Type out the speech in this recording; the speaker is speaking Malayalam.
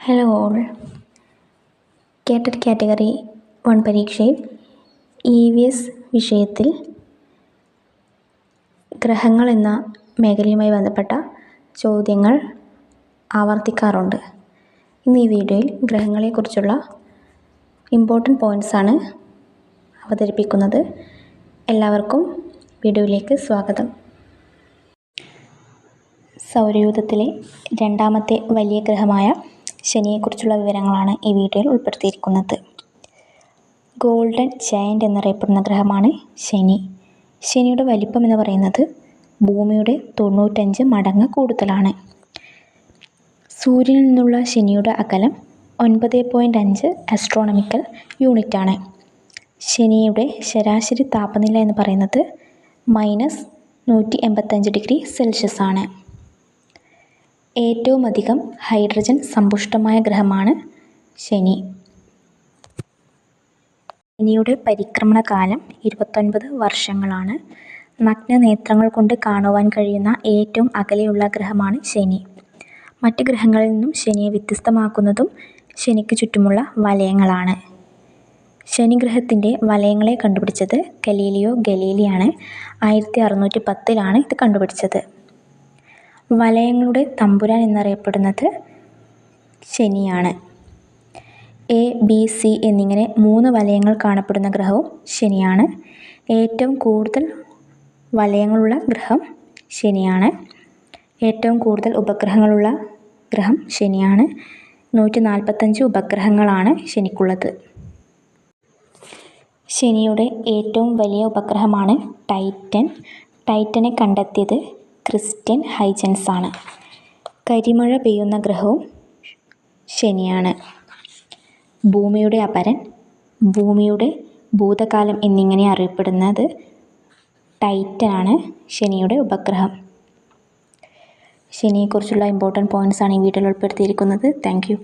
Hello all. കേട്ടറ്റ് കാറ്റഗറി 1 പരീക്ഷയിൽ EVS വിഷയത്തിൽ ഗ്രഹങ്ങൾ എന്ന മേഖലയുമായി ബന്ധപ്പെട്ട ചോദ്യങ്ങൾ ആവർത്തിക്കാറുണ്ട്. ഇന്ന് ഈ വീഡിയോയിൽ ഗ്രഹങ്ങളെക്കുറിച്ചുള്ള ഇമ്പോർട്ടൻ്റ് പോയിൻറ്റ്സാണ് അവതരിപ്പിക്കുന്നത്. എല്ലാവർക്കും വീഡിയോയിലേക്ക് സ്വാഗതം. സൗരയൂഥത്തിലെ രണ്ടാമത്തെ വലിയ ഗ്രഹമായ ശനിയെക്കുറിച്ചുള്ള വിവരങ്ങളാണ് ഈ വീഡിയോയിൽ ഉൾപ്പെടുത്തിയിരിക്കുന്നത്. ഗോൾഡൻ ജയൻ്റ് എന്നറിയപ്പെടുന്ന ഗ്രഹമാണ് ശനി. ശനിയുടെ വലിപ്പം എന്ന് പറയുന്നത് ഭൂമിയുടെ 95 മടങ്ങ് കൂടുതലാണ്. സൂര്യനിൽ നിന്നുള്ള ശനിയുടെ അകലം 9.5 ആസ്ട്രോണമിക്കൽ യൂണിറ്റാണ്. ശനിയുടെ ശരാശരി താപനില എന്ന് പറയുന്നത് -185 ഡിഗ്രി സെൽഷ്യസ് ആണ്. ഏറ്റവും അധികം ഹൈഡ്രജൻ സമ്പുഷ്ടമായ ഗ്രഹമാണ് ശനി. ശനിയുടെ പരിക്രമണ കാലം 29 വർഷങ്ങളാണ്. നഗ്നനേത്രങ്ങൾ കൊണ്ട് കാണുവാൻ കഴിയുന്ന ഏറ്റവും അകലെയുള്ള ഗ്രഹമാണ് ശനി. മറ്റ് ഗ്രഹങ്ങളിൽ നിന്നും ശനിയെ വ്യത്യസ്തമാക്കുന്നതും ശനിക്ക് ചുറ്റുമുള്ള വലയങ്ങളാണ്. ശനിഗ്രഹത്തിൻ്റെ വലയങ്ങളെ കണ്ടുപിടിച്ചത് ഗലീലിയോ ഗലീലിയാണ്. 1610 ഇത് കണ്ടുപിടിച്ചത്. വലയങ്ങളുടെ തമ്പുരാൻ എന്നറിയപ്പെടുന്നത് ശനിയാണ്. A, B, C എന്നിങ്ങനെ 3 വലയങ്ങൾ കാണപ്പെടുന്ന ഗ്രഹവും ശനിയാണ്. ഏറ്റവും കൂടുതൽ വലയങ്ങളുള്ള ഗ്രഹം ശനിയാണ്. ഏറ്റവും കൂടുതൽ ഉപഗ്രഹങ്ങളുള്ള ഗ്രഹം ശനിയാണ്. 145 ഉപഗ്രഹങ്ങളാണ് ശനിക്കുള്ളത്. ശനിയുടെ ഏറ്റവും വലിയ ഉപഗ്രഹമാണ് ടൈറ്റൻ. ടൈറ്റനെ കണ്ടെത്തിയത് ക്രിസ്റ്റ്യൻ ഹൈജൻസ് ആണ്. കരിമഴ പെയ്യുന്ന ഗ്രഹവും ശനിയാണ്. ഭൂമിയുടെ അപരൻ, ഭൂമിയുടെ ഭൂതകാലം എന്നിങ്ങനെ അറിയപ്പെടുന്നത് ടൈറ്റൻ ആണ് ശനിയുടെ ഉപഗ്രഹം. ശനിയെക്കുറിച്ചുള്ള ഇമ്പോർട്ടൻ്റ് പോയിൻറ്റ്സാണ് ഈ വീഡിയോയിൽ ഉൾപ്പെടുത്തിയിരിക്കുന്നത്. Thank you.